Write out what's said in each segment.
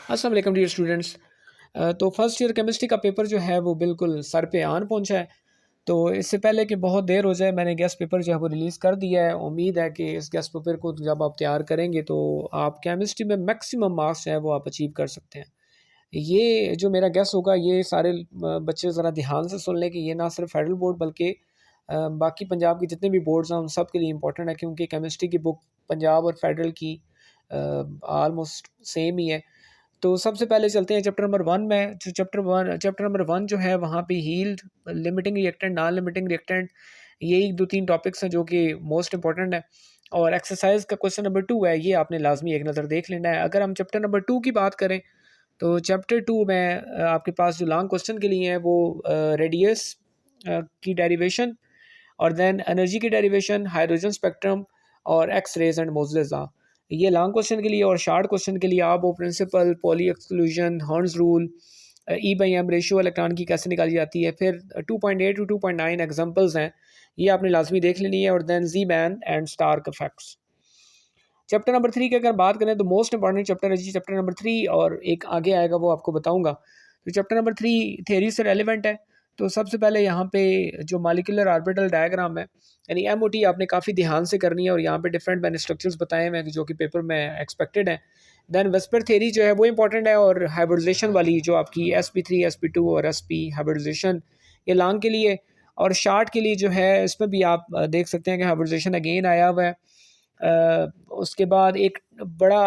अस्सलाम वालेकुम dear students. तो फर्स्ट ईयर केमिस्ट्री का पेपर जो है वो बिल्कुल सर पे आन पहुंचा है। तो इससे पहले कि बहुत देर हो जाए मैंने गेस्ट पेपर जो है वो रिलीज़ कर दिया है। उम्मीद है कि इस गेस्ट पेपर को जब आप तैयार करेंगे तो आप केमिस्ट्री में मैक्सिमम मार्क्स जो है वो आप अचीव कर सकते हैं। ये जो मेरा गेस होगा ये सारे बच्चे ज़रा ध्यान से सुन लें कि ये ना सिर्फ फेडरल बोर्ड बल्कि बाकी पंजाब के जितने भी बोर्ड्स हैं उन सब के लिए इम्पोर्टेंट है, क्योंकि केमिस्ट्री की बुक पंजाब और फेडरल की ऑलमोस्ट सेम ही है। तो सबसे पहले चलते हैं चैप्टर नंबर 1 में। जो चैप्टर नंबर 1 जो है वहाँ पे yield, limiting reactant, non limiting reactant, यही 2-3 टॉपिक्स हैं जो कि मोस्ट इंपॉर्टेंट है। और एक्सरसाइज का क्वेश्चन नंबर 2 है, ये आपने लाजमी एक नज़र देख लेना है। अगर हम चैप्टर नंबर 2 की बात करें तो चैप्टर 2 में आपके पास जो लॉन्ग क्वेश्चन के लिए हैं वो रेडियस की डेरिवेशन और देन एनर्जी की डेरिवेशन, हाइड्रोजन स्पेक्ट्रम और X rays and Moseley's law, ये लॉन्ग क्वेश्चन के लिए। और शार्ट क्वेश्चन के लिए आप वो प्रिंसिपल, पॉली एक्सक्लूजन, हॉर्न्स rule, e by m ratio electron की कैसे निकाली जाती है, फिर 2.8 टू 2.9 एग्जांपल्स हैं, ये आपने लाजमी देख लेनी है। और then Zeeman and Stark effects. Chapter number 3 की अगर बात करें तो मोस्ट इंपॉर्टेंट चैप्टर है जी चैप्टर नंबर 3, और एक आगे आएगा वो आपको बताऊंगा। तो चैप्टर नंबर 3 थ्योरी से रेलिवेंट है। तो सबसे पहले यहाँ पे जो मॉलिक्यूलर ऑर्बिटल डायग्राम है यानी एमओटी आपने काफ़ी ध्यान से करनी है, और यहाँ पे डिफरेंट मैंने स्ट्रक्चर्स बताए हैं जो कि पेपर में एक्सपेक्टेड है। देन वेस्पर थ्योरी जो है वो इंपॉर्टेंट है, और हाइब्रिडाइजेशन वाली जो आपकी sp3 sp2 और sp हाइब्रिडाइजेशन, ये लॉन्ग के लिए। और शार्ट के लिए जो है इसमें भी आप देख सकते हैं कि हाइब्रिडाइजेशन अगेन आया हुआ है। उसके बाद एक बड़ा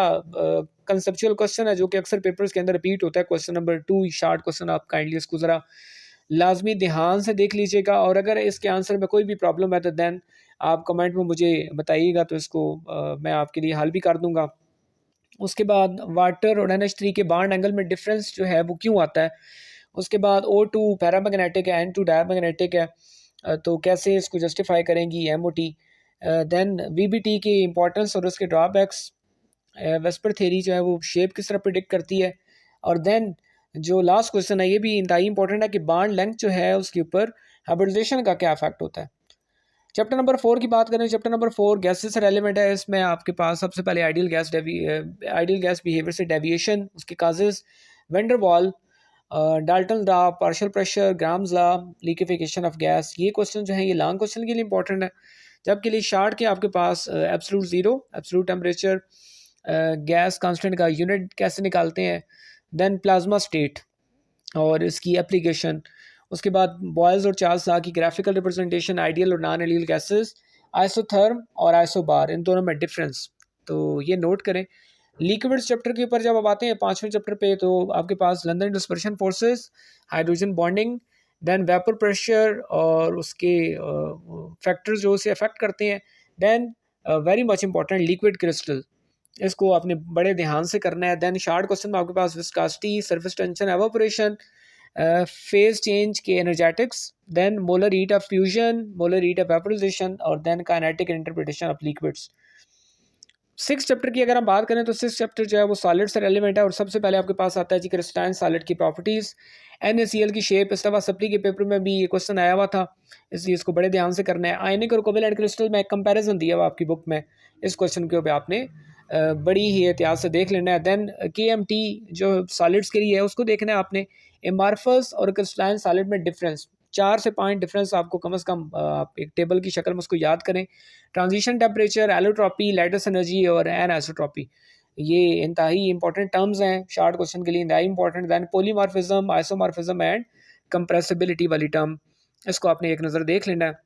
कंसेप्चुअल क्वेश्चन है जो कि अक्सर पेपर्स के अंदर रिपीट होता है, क्वेश्चन नंबर 2 शार्ट क्वेश्चन। आप काइंडली इसको ज़रा लाजमी ध्यान से देख लीजिएगा, और अगर इसके आंसर में कोई भी प्रॉब्लम है तो देन आप कमेंट में मुझे बताइएगा, तो इसको मैं आपके लिए हल भी कर दूंगा। उसके बाद वाटर और NH3 के बॉन्ड एंगल में डिफरेंस जो है वो क्यों आता है। उसके बाद O2 पैरामैग्नेटिक है, N2 डायमैग्नेटिक है, तो कैसे इसको जस्टिफाई करेंगी MOT। देन VBT की इंपॉर्टेंस और उसके ड्रॉबैक्स। वेस्पर थ्योरी जो है वो शेप किस तरह प्रिडिक्ट करती है। और देन जो लास्ट क्वेश्चन है ये भी इंतहाई इंपॉर्टेंट है कि बॉन्ड लेंथ जो है उसके ऊपर हाइब्रिडाइजेशन का क्या इफेक्ट होता है। चैप्टर नंबर 4 की बात करें, चैप्टर नंबर 4 गैसेस से रेलिवेंट है। इसमें आपके पास सबसे पहले आइडियल गैस बिहेवियर से डेविएशन, उसके causes, vendor wall, Dalton law, partial pressure, grams law, liquefaction of gas, ये क्वेश्चन जो है ये लॉन्ग क्वेश्चन के लिए इंपॉर्टेंट है। जबकि लिए शार्ट के आपके पास absolute zero, absolute temperature, gas constant का यूनिट कैसे निकालते हैं, देन प्लाज्मा स्टेट और इसकी एप्लीकेशन। उसके बाद बॉयल्स और चार्ल्स लॉ की ग्राफिकल रिप्रेजेंटेशन, आइडियल और नॉन आइडियल गैसेस, आइसोथर्म और आइसोबार, इन दोनों में डिफरेंस, तो ये नोट करें। लिक्विड्स चैप्टर के ऊपर जब आप आते हैं 5वें चैप्टर पे, तो आपके पास London dispersion forces, hydrogen bonding, then vapour pressure और उसके फैक्टर्स जो उसे अफेक्ट करते हैं, then very much important liquid crystal, इसको आपने बड़े ध्यान से करना है। देन शार्ट क्वेश्चन में आपके पास viscosity, surface tension, evaporation, phase change के energetics, then molar heat of fusion, molar heat of vaporisation, और then kinetic interpretation of liquids. 6 chapter की अगर हम बात करें तो 6 चैप्टर जो है वो सॉलिड से रेलिवेंट है, और सबसे पहले आपके पास आता है जी क्रिस्टलाइन सॉलिड की प्रॉपर्टीज़, NaCl की शेप। इस दफ़ा सप्ली के पेपर में भी ये क्वेश्चन आया हुआ था, इसलिए इसको बड़े ध्यान से करना है। आयनिक और कोवेलेंट क्रिस्टल में एक कंपैरिजन दिया हुआ आपकी बुक में, इस क्वेश्चन के ऊपर आपने बड़ी ही एहतियात से देख लेना है। देन KMT जो सॉलिड्स के लिए है उसको देखना है आपने। एमार्फस और क्रिस्टलाइन सॉलिड में डिफरेंस, 4 से 5 डिफरेंस आपको कम से कम आप एक टेबल की शक्ल में उसको याद करें। Transition temperature, allotropy, lattice energy और एनआइसोट्रॉपी, ये इंतहाई इंपॉर्टेंट टर्म्स हैं शार्ट क्वेश्चन के लिए, इंतहाई important. Then polymorphism, isomorphism and compressibility वाली टर्म, इसको आपने एक नज़र देख लेना है।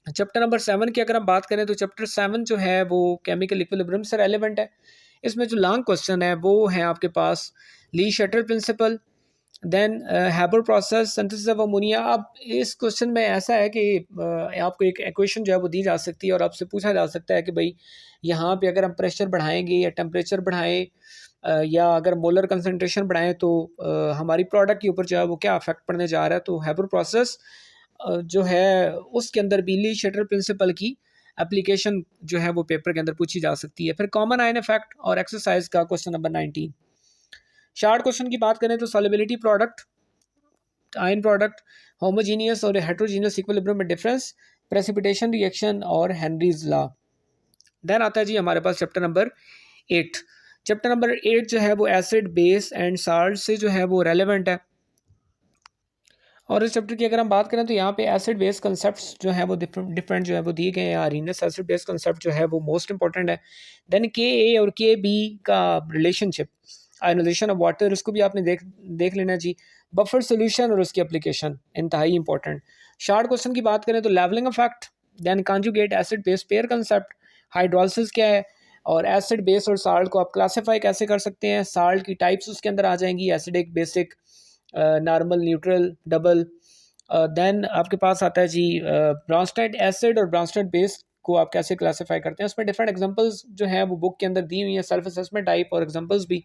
चैप्टर नंबर 7 की अगर हम बात करें तो चैप्टर 7 जो है वो केमिकल इक्विलिब्रियम से रेलिवेंट है। इसमें जो लॉन्ग क्वेश्चन है वो है आपके पास Le Chatelier principle, then Haber process, synthesis of ammonia. अब इस क्वेश्चन में ऐसा है कि आपको एक इक्वेशन जो है वो दी जा सकती है, और आपसे पूछा जा सकता है कि भाई यहाँ पे अगर हम प्रेशर बढ़ाएंगे या टेम्परेचर बढ़ाएं या अगर मोलर कंसनट्रेशन बढ़ाएं तो हमारी प्रोडक्ट के ऊपर जो है वो क्या अफेक्ट पड़ने जा रहा है। तो हैबर प्रोसेस जो है उसके अंदर ली शटल प्रिंसिपल की एप्लीकेशन जो है वो पेपर के अंदर पूछी जा सकती है। फिर कॉमन आयन इफेक्ट और एक्सरसाइज का क्वेश्चन नंबर 19। शार्ट क्वेश्चन की बात करें तो solubility product, ion product, homogeneous और हेट्रोजीनियस इक्विलिब्रियम में डिफरेंस, प्रेसिपिटेशन रिएक्शन और हेनरीज लॉ। देन आता है जी हमारे पास चैप्टर नंबर 8। चैप्टर नंबर 8 जो है वो एसिड बेस एंड साल्ट से जो है वो रेलेवेंट है। और इस चैप्टर की अगर हम बात करें तो यहाँ पे एसिड बेस कंसेप्ट्स जो है वो डिफरेंट जो है वो दिए गए हैं। आर्हीनियस एसिड बेस कंसेप्ट जो है वो मोस्ट इंपॉर्टेंट है। देन के ए और के बी का रिलेशनशिप, आयोनाइजेशन ऑफ वाटर, उसको भी आपने देख लेना जी। बफर सोल्यूशन और उसकी एप्लीकेशन इंतहाई इंपॉर्टेंट। शार्ट क्वेश्चन की बात करें तो levelling effect, then conjugate acid base pair concept, hydrolysis क्या है, और एसिड बेस और साल्ट को आप क्लासीफाई कैसे कर सकते हैं। साल्ट की टाइप्स उसके अंदर आ जाएंगी, acidic, basic, normal, neutral, double. Then आपके पास आता है जी ब्रॉन्स्टेड एसिड और ब्रॉन्स्टेड बेस को आप कैसे क्लासीफाई करते हैं। उसमें डिफरेंट एग्जांपल्स जो हैं वो बुक के अंदर दी हुई हैं, सेल्फ असेसमेंट टाइप और एग्जांपल्स भी,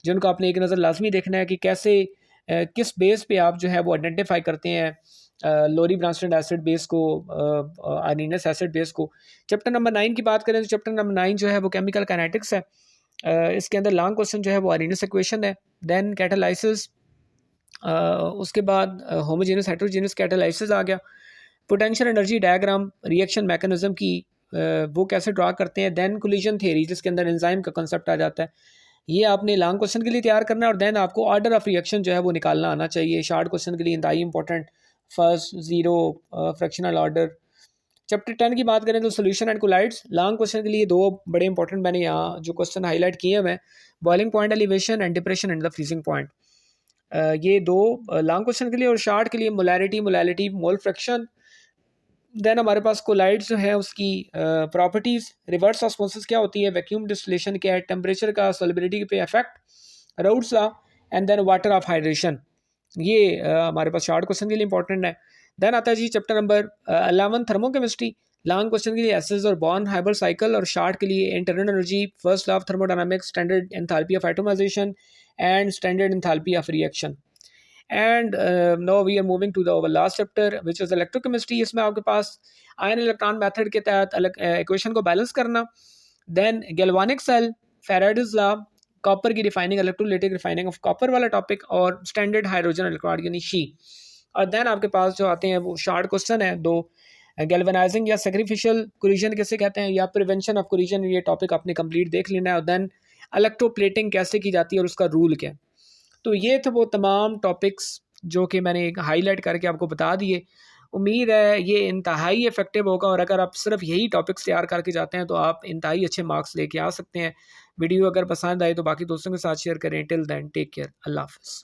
जिनको आपने एक नज़र लाजमी देखना है कि कैसे किस बेस पे आप जो है वो आइडेंटिफाई करते हैं लोरी ब्रॉन्स्टेड एसिड बेस को, आर्हीनियस एसिड बेस को। चैप्टर नंबर 9 की बात करें तो चैप्टर नंबर 9 जो है वो केमिकल काइनेटिक्स है। इसके अंदर लॉन्ग क्वेश्चन जो है वो आर्हीनियस इक्वेशन है। देन कैटालाइसिस, उसके बाद होमोजेनस हेटेरोजेनस कैटालाइसिस आ गया। Potential energy diagram, reaction mechanism की वो कैसे ड्रा करते हैं। देन कोलिजन थ्योरी, जिसके अंदर एंजाइम का कंसेप्ट आ जाता है। ये आपने लॉन्ग क्वेश्चन के लिए तैयार करना है। और देन आपको ऑर्डर ऑफ रिएक्शन जो है वो निकालना आना चाहिए। शॉर्ट क्वेश्चन के लिए इंतहाई important, first, zero, fractional order. Chapter 10 की बात करें तो solution and colloids, long question के लिए दो बड़े इंपॉर्टेंट मैंने यहाँ जो क्वेश्चन हाईलाइट किए हैं, boiling point elevation and depression and the freezing point. ये दो लॉन्ग क्वेश्चन के लिए। और शार्ट के लिए मोलैरिटी, मोल फ्रैक्शन। देन हमारे पास कोलाइड्स जो है उसकी प्रॉपर्टीज़, रिवर्स ऑस्मोसिस क्या होती है, वैक्यूम डिस्टिलेशन क्या है, टेम्परेचर का सॉलिबिलिटी पे effect, Raoult's law, and then water of hydration. ये हमारे पास शार्ट क्वेश्चन के लिए इंपॉर्टेंट है। देन आता है जी chapter number 11 thermochemistry, long question के लिए एसिड्स और बॉर्न हाइबर साइकिल, और शार्ट के लिए internal energy, first law of thermodynamics, standard enthalpy of atomization and standard enthalpy of reaction. And now we are moving to the last chapter which is electrochemistry. इसमें आपके पास ion electron method के तहत equation को balance करना, then galvanic cell, Faraday's law, copper की refining, electrolytic refining of copper वाला topic, और standard hydrogen electrode यानी शी। और देन आपके पास जो आते हैं वो शार्ट क्वेश्चन है दो, गैल्वेनाइजिंग या सेक्रीफिशियल कोलिजन किसे कहते हैं, या प्रिवेंशन ऑफ कोलिजन, ये टॉपिक आपने कंप्लीट देख लेना है। और देन इलेक्ट्रोप्लेटिंग कैसे की जाती है और उसका रूल क्या है। तो ये थे वो तमाम टॉपिक्स जो कि मैंने हाईलाइट करके आपको बता दिए। उम्मीद है ये इंतहाई इफेक्टिव होगा, और अगर आप सिर्फ यही टॉपिक्स तैयार करके जाते हैं तो आप इंतहाई अच्छे मार्क्स लेके आ सकते हैं। वीडियो अगर पसंद आए तो बाकी दोस्तों के साथ शेयर करें। टिल देन टेक केयर, अल्लाह हाफ़िज़।